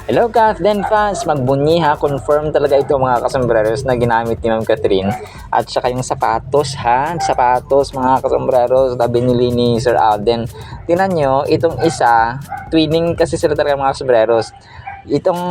Hello Kathleen fans, magbunyi ha, confirm talaga ito mga kasombreros na ginamit ni Ma'am Catherine. At saka yung sapatos ha, sapatos mga kasombreros na binili ni Sir Alden. Tingnan nyo, itong isa, twinning kasi sila talaga mga kasombreros. Itong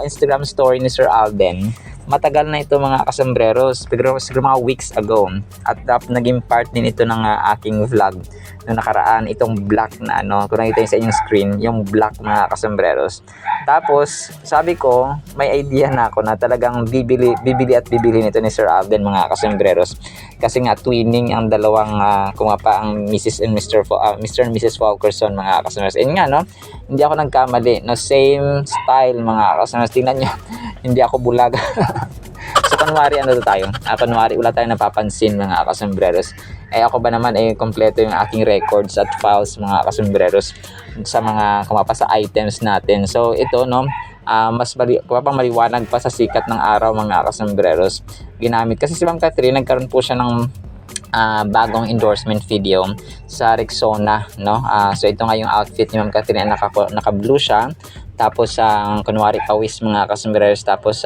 Instagram story ni Sir Alden, matagal na ito mga kasombreros, siguro mga weeks ago. At naging part din ito ng aking vlog na nakaraan, itong black na kung nakita sa inyong screen, yung black mga kasombreros. Tapos sabi ko, may idea na ako na talagang bibili nito ni Sir Alden mga kasombreros. Kasi nga twinning ang dalawang kumapa ang Mrs. and Mr. and Mrs. Fulkerson mga kasombreros. And nga hindi ako nagkamali, same style mga kasombreros. Tingnan nyo, hindi ako bulag. So kunwari tayo? Kunwari wala tayong napapansin mga kasombreros. Ako ba naman kompleto yung aking records at files mga kasombreros sa mga kumapa sa items natin. So ito mas kumapang maliwanag pa sa sikat ng araw mga kasombreros. Ginamit kasi si Ma'am Catherine, nagkaroon po siya ng bagong endorsement video sa Rexona so ito nga yung outfit ni Ma'am Catherine, naka blue siya. Tapos kunwari pawis mga kasombreros, tapos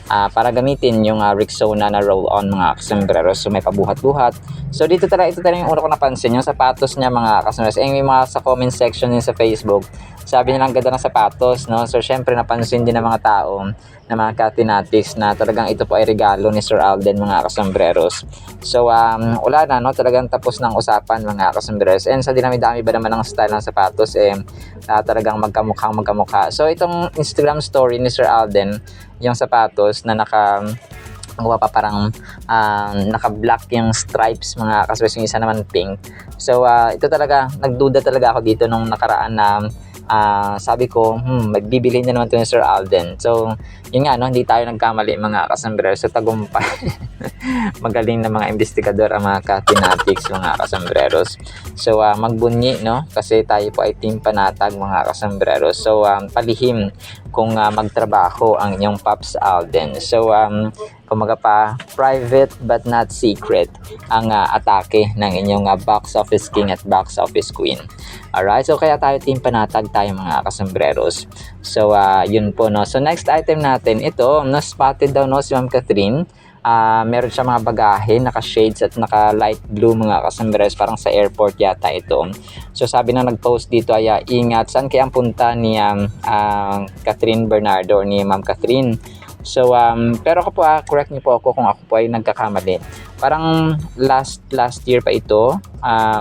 para gamitin yung Rexona na roll-on mga kasombreros, so may pabuhat-buhat. So ito talaga yung una ko napansin, yung sapatos niya mga kasombreros. May mga sa comment section niya sa Facebook, sabi nila ang ganda ng sapatos, so syempre napansin din ng mga tao na mga Cathinatics na talagang ito po ay regalo ni Sir Alden mga kasombreros. So wala na talagang tapos ng usapan mga kasombreros. And sa dinami-dami ba naman ng style ng sapatos talagang magkamukha. So itong Instagram story ni Sir Alden, yung sapatos na parang naka-black yung stripes mga kasombreros, yung isa naman pink. So ito talaga, nagduda talaga ako dito nung nakaraan na sabi ko, magbibili na naman ito ni Sir Alden. So yun nga hindi tayo nagkamali mga kasombreros, sa tagumpay. Magaling na mga investigador ang mga Cathinatics mga kasombreros. So magbunyi kasi tayo po ay team panatag mga kasombreros. So palihim kung magtrabaho ang inyong Pops Alden. So kumaga pa, private but not secret ang atake ng inyong box office king at box office queen. Alright, so kaya tayo team panatag tayo mga kasombreros. So yun po So next item natin, ito na-spotted daw si Ma'am Catherine. Meron siya mga bagahe, naka-shades at naka-light blue mga kasombreros, parang sa airport yata ito. So sabi na nag-post dito ay ingat, saan kaya ang punta ni Catherine Bernardo or ni Ma'am Catherine? So pero ako po correct niyo po ako kung ako po ay nagkakamali. Parang last year pa ito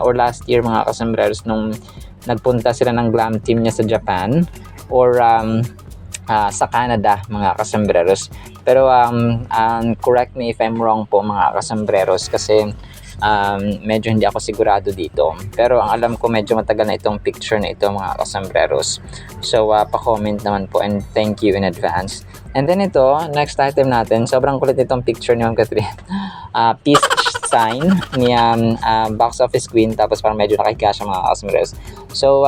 or last year mga kasombreros, nung nagpunta sila ng glam team niya sa Japan or sa Canada mga kasombreros. Pero correct me if I'm wrong po mga kasombreros, kasi medyo hindi ako sigurado dito. Pero ang alam ko, medyo matagal na itong picture na ito mga kasombreros. So pa-comment naman po and thank you in advance. And then ito, next item natin, sobrang kulit itong picture ni Ma'am Catherine. Peace sign ni box office queen, tapos parang medyo nakahiga siya mga kasombreros. So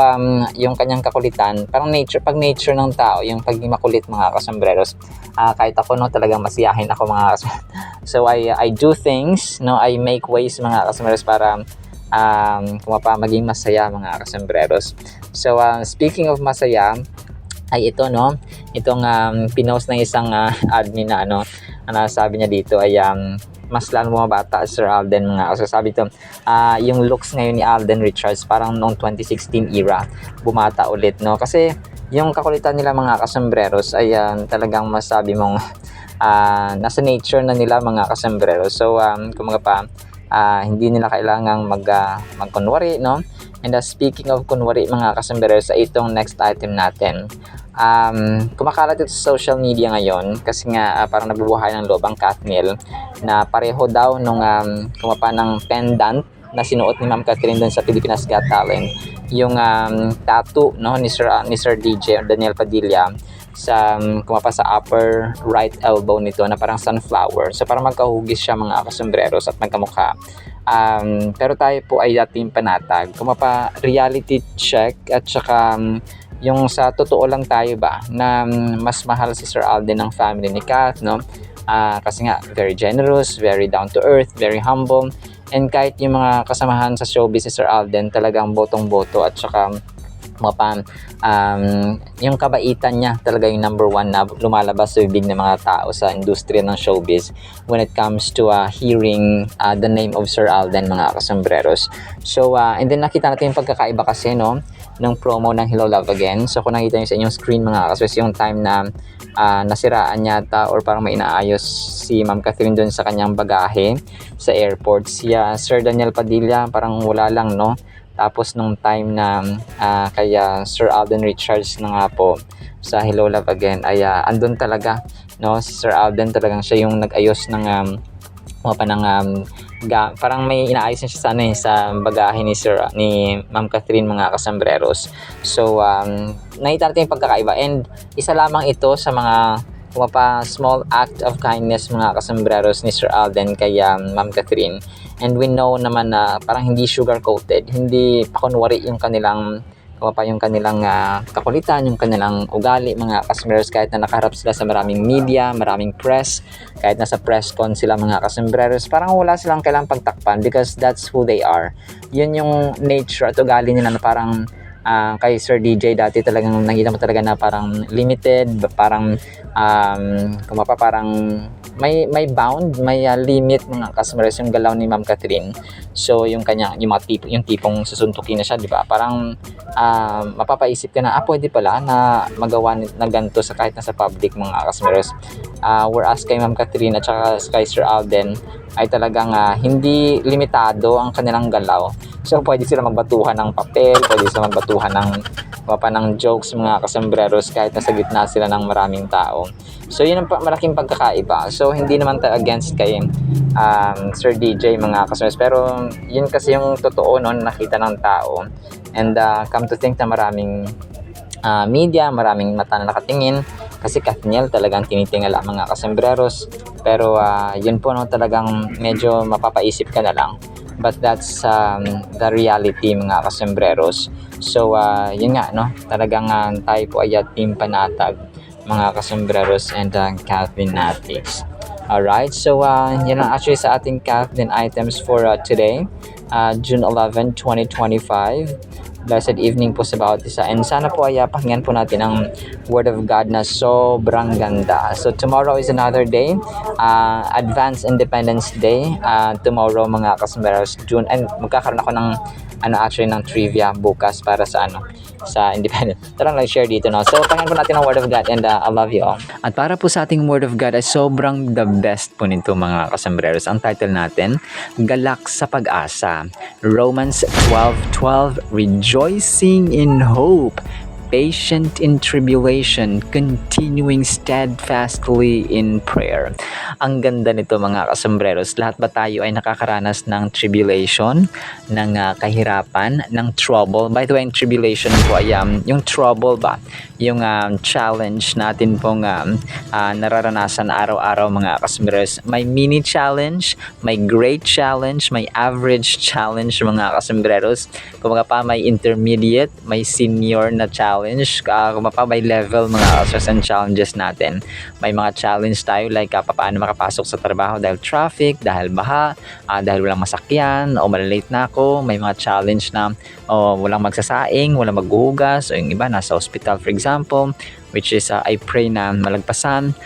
yung kanyang kakulitan, parang pag nature ng tao, yung pagiging makulit mga kasombreros. Kahit ako talagang masiyahin ako mga kasombreros. So I do things, I make ways mga kasombreros para maging masaya mga kasombreros. So speaking of masaya, ay ito itong pinost ng isang admin na sabi niya dito ay mas lalo bumabata Sir Alden mga kasasabi ito. Yung looks ngayon ni Alden Richards parang noong 2016 era bumata ulit kasi yung kakulitan nila mga kasombreros ay talagang masabi mong nasa nature na nila mga kasombreros. So hindi nila kailangang magkunwari And speaking of kunwari mga kasombreros, itong next item natin. Kumakalat ito sa social media ngayon kasi nga parang nabubuhay ng loob ang Katniel na pareho daw nung kumapa ng pendant na sinuot ni Ma'am Catherine doon sa Pilipinas Got Talent, yung tattoo ni Sir DJ Daniel Padilla sa kumapa sa upper right elbow nito na parang sunflower. So parang magkahugis siya mga kasombreros at magkamukha. Pero tayo po ay team panatag, kumapa reality check at saka yung sa totoo lang tayo ba na mas mahal si Sir Alden ng family ni Kat kasi nga very generous, very down to earth, very humble, and kahit yung mga kasamahan sa showbiz si Sir Alden talagang botong-boto at saka mapa yung kabaitan niya talaga yung number one na lumalabas sa bibig ng mga tao sa industriya ng showbiz when it comes to hearing the name of Sir Alden, mga kasombreros. So and then nakita natin yung pagkakaiba kasi ng promo ng Hello Love Again. So kung nakita niyo sa inyong screen, mga kasombreros, yung time na nasiraan yata or parang may inaayos si Ma'am Catherine doon sa kanyang bagahe sa airport. Si Sir Daniel Padilla parang wala lang, no? Tapos nung time na kaya Sir Alden Richards na nga po sa Hello Love Again ay andun talaga, no? Si Sir Alden talagang siya yung nag-ayos ng parang may inaayos na siya sa sa bagahe ni Ma'am Catherine, mga kasombreros. So nakita natin yung pagkakaiba, and isa lamang ito sa mga small act of kindness, mga kasombreros, ni Sir Alden kay Ma'am Catherine. And we know naman na parang hindi sugar coated, hindi pakunwari yung kanilang kakulitan, yung kanilang ugali, mga kasombreros, kahit na nakaharap sila sa maraming media, maraming press, kahit nasa press con sila, mga kasombreros, parang wala silang kailangang pagtakpan because that's who they are. Yun yung nature at ugali nila na parang kay Sir DJ dati talagang nakita mo talaga na parang limited, parang parang may bound, may limit, mga kasombreros, yung galaw ni Ma'am Catherine. So yung tipong susuntukin na siya, di ba? Parang mapapaisip ka na pwede pala na magawa na ganito sa kahit nasa public, mga kasombreros. Whereas kay Ma'am Catherine at saka kay Sir Alden ay talagang hindi limitado ang kanilang galaw. So pwede sila magbatuhan ng papel, pwede sila magbatuhan ng jokes, mga kasombreros, kahit nasa gitna sila ng maraming tao. So yun ang malaking pagkakaiba. So hindi naman tayo against kay Sir DJ, mga kasombreros, pero yun kasi yung totoo nakita ng tao. And come to think na maraming media, maraming mata na nakatingin kasi Kathniel talagang tinitingala, mga kasombreros. Pero yun po talagang medyo mapapaisip ka na lang. But that's the reality, mga kasombreros. So yun nga, talagang tayo po ay Team Panatag, mga kasombreros, and Calvin Natics. Alright, so yan ang actually sa ating Calvin items for today, June 11, 2025. Blessed evening po sa bawat isa, and sana po ay pakinggan po natin ang Word of God na sobrang ganda. So tomorrow is another day, Advanced Independence Day. Tomorrow, mga kasombreros, June, and magkakaroon ako ng ng trivia bukas para sa Independence. Tara lang share dito, no? So pakinggan po natin ang Word of God, and I love you all. At para po sa ating Word of God ay sobrang the best po nito, mga kasombreros. Ang title natin, Galak sa Pag-asa. Romans 12:12, rejoicing in hope, patient in tribulation, continuing steadfastly in prayer. Ang ganda nito, mga kasombreros. Lahat ba tayo ay nakakaranas ng tribulation, ng kahirapan, ng trouble? By the way, yung tribulation po ay yung trouble ba? Yung challenge natin pong nararanasan araw-araw, mga kasombreros. May mini challenge, may great challenge, may average challenge, mga kasombreros. Kumbaga pa, may intermediate, may senior na challenge. May level, mga assos and challenges natin. May mga challenge tayo like paano makapasok sa trabaho dahil traffic, dahil baha, dahil walang masakyan, o malilate na ako. May mga challenge na walang magsasaing, walang maghuhugas, o yung iba nasa hospital, for example, which is I pray na malagpasan.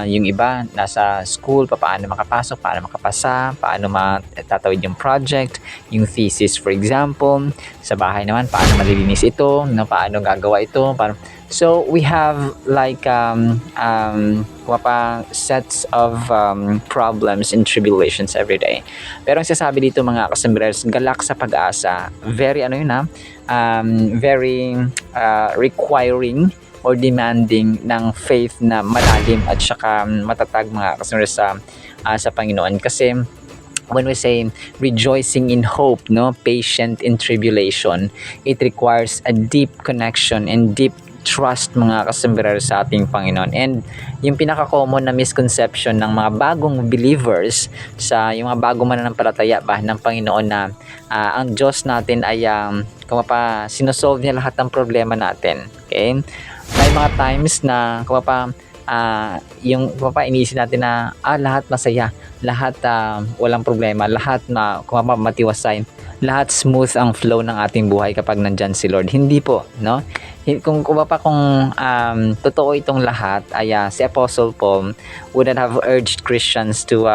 Yung iba nasa school, paano makapasok, paano makapasa, paano matatawid yung project, yung thesis, for example. Sa bahay naman, paano malilinis ito, paano gagawa ito, so we have like sets of problems and tribulations every day. Pero ang sasabi dito, mga kasombreros, galak sa pag-asa. Very very requiring or demanding ng faith na malalim at saka matatag, mga kasombreros, sa Panginoon. Kasi when we say rejoicing in hope, patient in tribulation, it requires a deep connection and deep trust, mga kasombreros, sa ating Panginoon. And yung pinaka-common na misconception ng mga bagong believers, yung mga bagong mananampalataya ba ng Panginoon, na ang Diyos natin ay sinosolve niya lahat ng problema natin. Okay? May mga times na iniisip natin na lahat masaya, lahat walang problema, lahat matiwasay. lahat smooth ang flow ng ating buhay kapag nandyan si Lord. Hindi po, no? Kung totoo itong lahat, ay si Apostle Paul wouldn't have urged Christians to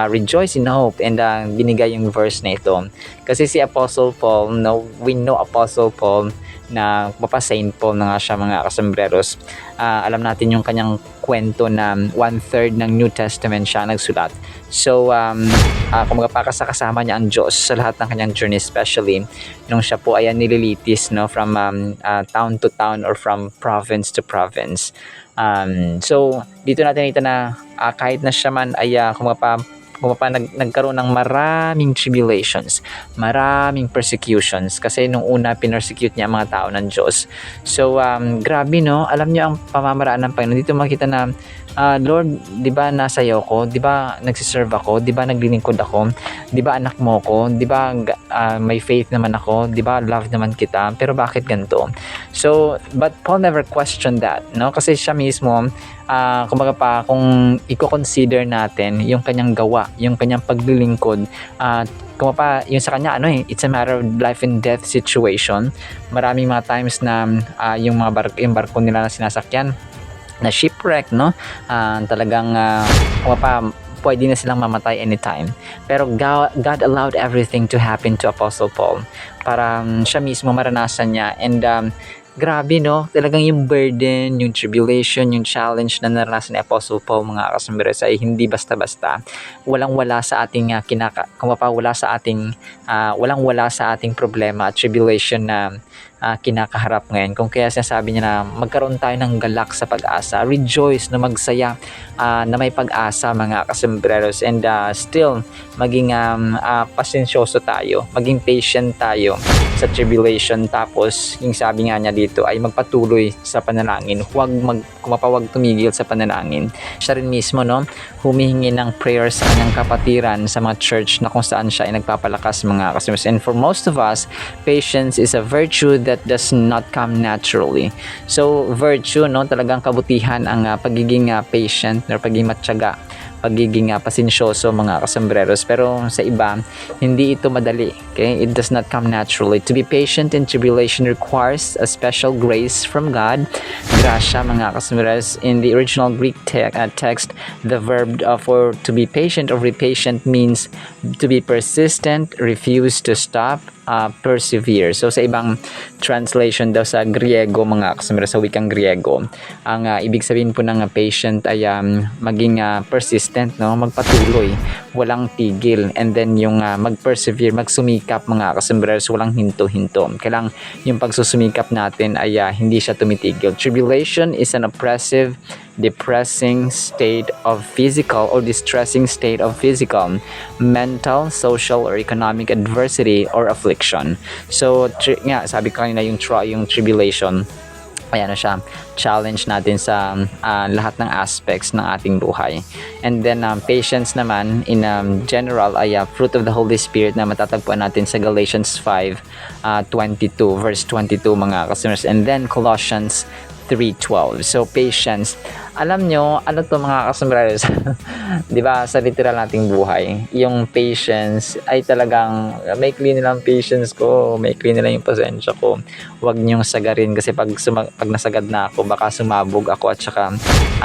rejoice in hope, and binigay yung verse na ito. Kasi si Apostle Paul, no, we know Apostle Paul na Saint Paul na nga siya, mga kasambreros. Alam natin yung kanyang kwento na 1/3 ng New Testament siya nagsulat. So, kasama niya ang Diyos sa lahat ng kanyang journey, especially nung siya po ay nililitis, no, from town to town or from province to province. So, dito natin nakita na kahit na siya man ay nagkaroon ng maraming tribulations, maraming persecutions, kasi nung una pinersecute niya ang mga tao ng Diyos. So grabe, no? Alam niyo ang pamamaraan ng Panginoon. Dito makita na Lord, di ba nasa iyo ko? Di ba nagsiserve ako? Di ba naglilingkod ako? Di ba anak mo ko? Di ba may faith naman ako? Di ba love naman kita? Pero bakit ganito? So, but Paul never questioned that, no? Kasi siya mismo, kung i-consider natin yung kanyang gawa, yung kanyang paglilingkod, yung sa kanya, it's a matter of life and death situation. Maraming mga times na yung barko nila na sinasakyan na shipwreck, no? Talagang pwede na silang mamatay anytime. Pero God allowed everything to happen to Apostle Paul para siya mismo maranasan niya. And grabe, no? Talagang yung burden, yung tribulation, yung challenge na naranasan ni Apostle Paul, mga kasambres, ay hindi basta-basta. Walang-wala sa ating walang-wala sa ating problema at tribulation na kinakaharap ngayon. Kung kaya sinasabi niya na magkaroon tayo ng galak sa pag-asa, rejoice, na magsaya, na may pag-asa, mga kasambreros, and still maging pasensyoso tayo, maging patient tayo sa tribulation. Tapos yung sabi nga niya dito ay magpatuloy sa panalangin, huwag tumigil sa panalangin. Siya rin mismo, no, humihingi ng prayers sa kanyang kapatiran sa mga church na kung saan siya ay nagpapalakas, mga kasambreros. And for most of us, patience is a virtue that does not come naturally. So virtue, no, talagang kabutihan ang pagiging patient or pagiging matyaga, pagiging pasensyoso, mga kasambreros. Pero sa iba, hindi ito madali. Okay? It does not come naturally. To be patient in tribulation requires a special grace from God. Gracia, mga kasambreros. In the original Greek text, the verb for to be patient or be patient means to be persistent, refuse to stop, persevere. So sa ibang translation daw sa Griego, mga kasambreros, sa wikang Griego, ang ibig sabihin po ng patient ay maging persistent, no, magpatuloy, walang tigil, and then yung mag-persevere, magsumikap, mga kasambreros, walang hinto-hinto. Kailang yung pagsusumikap natin ay hindi siya tumitigil. Tribulation is an oppressive, depressing state of physical or distressing state of physical, mental, social, or economic adversity or affliction. So sabi ko kanina, yung tribulation, ayan na siya, challenge natin sa lahat ng aspects ng ating buhay. And then patience naman in general ay fruit of the Holy Spirit na matatagpuan natin sa Galatians 5:22 verse 22, mga kasambreros, and then Colossians 3:12. So patience, alam nyo, ano to, mga kasambreros? Di ba, sa literal nating buhay, yung patience ay talagang maikli nilang patience ko, maikli nila yung pasensya ko. Huwag niyong sagarin, kasi pag nasagad na ako, baka sumabog ako at saka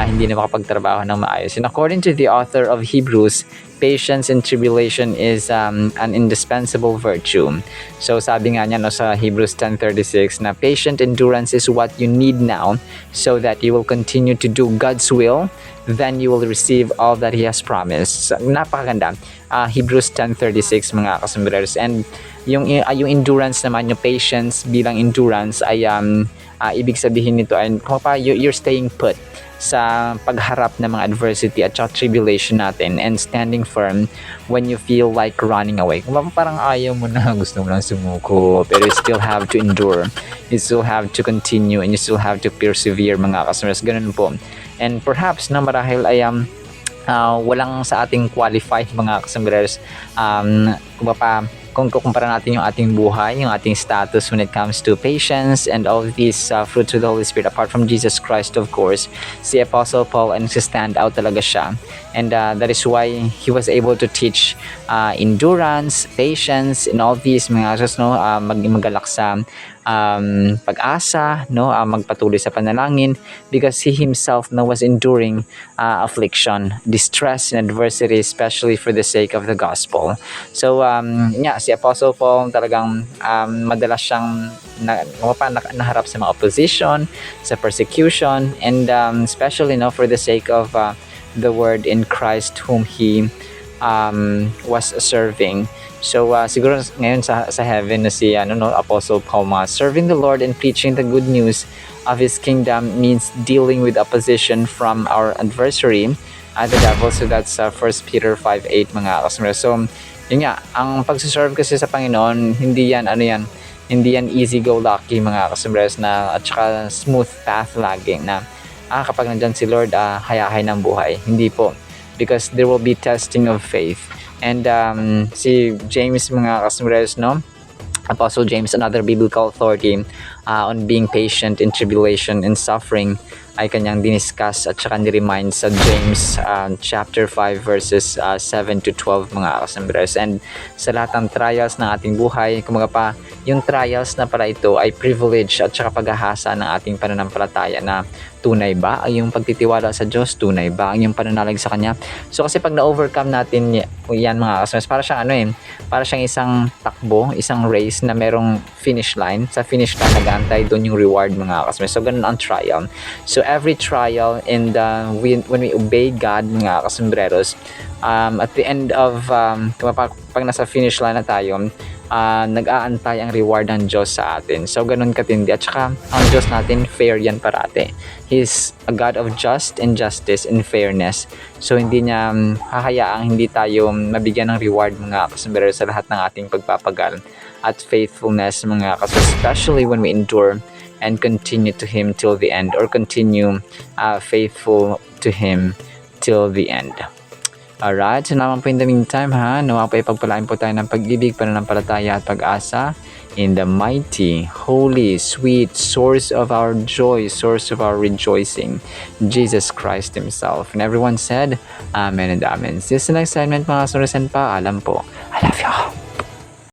hindi na makapagtrabaho ng maayos. And according to the author of Hebrews, patience in tribulation is an indispensable virtue. So sabi nga niya, no, sa Hebrews 10:36 na patient endurance is what you need now so that you will continue to do God's will, then you will receive all that He has promised. So, napakaganda. Hebrews 10:36, mga kasambreros. And yung endurance naman, yung patience bilang endurance ay ibig sabihin nito ay you're staying put sa pagharap ng mga adversity at tribulation natin, and standing firm when you feel like running away. Kung parang ayaw mo na, gusto mo lang sumuko, pero you still have to endure, you still have to continue, and you still have to persevere, mga kasambreros. Ganun po. And perhaps na marahil ay walang sa ating qualified, mga kasambreros, kung kukumpara natin yung ating buhay, yung ating status when it comes to patience and all of these fruits of the Holy Spirit, apart from Jesus Christ, of course, si Apostle Paul, and stand out talaga siya. And that is why he was able to teach endurance, patience, and all these mga asos, no, magalak sa pag-asa, no, magpatuloy sa panalangin, because he himself, no, was enduring affliction, distress, and adversity, especially for the sake of the gospel. So si Apostle Paul talagang madalas siyang naharap sa mga opposition, sa persecution, and especially, no, for the sake of the word in Christ whom he was serving. So siguro ngayon sa heaven na si Apostle Paul, serving the Lord and preaching the good news of His kingdom means dealing with opposition from our adversary, the devil. So that's 1 Peter 5:8 mga kasama. So yun nga, ang pagsiserve kasi sa Panginoon, hindi yan easy-go-lucky mga kasambres na, at saka smooth path laging na kapag nandyan si Lord, hayahay ng buhay. Hindi po. Because there will be testing of faith. And si James mga kasambres, no? Apostle James, another biblical authority on being patient in tribulation and suffering, ay kanyang diniscuss at saka ni-remind sa James chapter 5 verses 7 to 12 mga kasambres. And sa lahat ng trials ng ating buhay, kumaga pa, yung trials na pala ito ay privilege at saka paghahasa ng ating pananampalataya na tunay ba ang yung pagtitiwala sa Diyos, tunay ba ang yung pananalig sa Kanya. So kasi pag na-overcome natin yan mga kasambres, para siyang isang takbo, isang race na merong finish line. Sa finish line nag-aantay doon yung reward mga kasambres. So ganun ang trial. So every trial, and when we obey God mga kasambreros, at the end of pag nasa finish line na tayo, nag-aantay ang reward ng Diyos sa atin. So ganun katindi, at saka ang Diyos natin fair yan parate. He's a God of just and justice and fairness. So hindi niya hahayaang hindi tayo mabigyan ng reward mga kasambreros sa lahat ng ating pagpapagal at faithfulness mga kasambreros, especially when we endure and continue to Him till the end, or continue faithful to Him till the end. Alright, so naman po in the meantime nawa po ipagpalain po tayo ng pag-ibig, pananampalataya at pag-asa in the mighty, holy, sweet source of our joy, source of our rejoicing, Jesus Christ Himself. And everyone said, Amen and Amen. See you sa next segment mga kasambres, pa. Alam po, I love you all.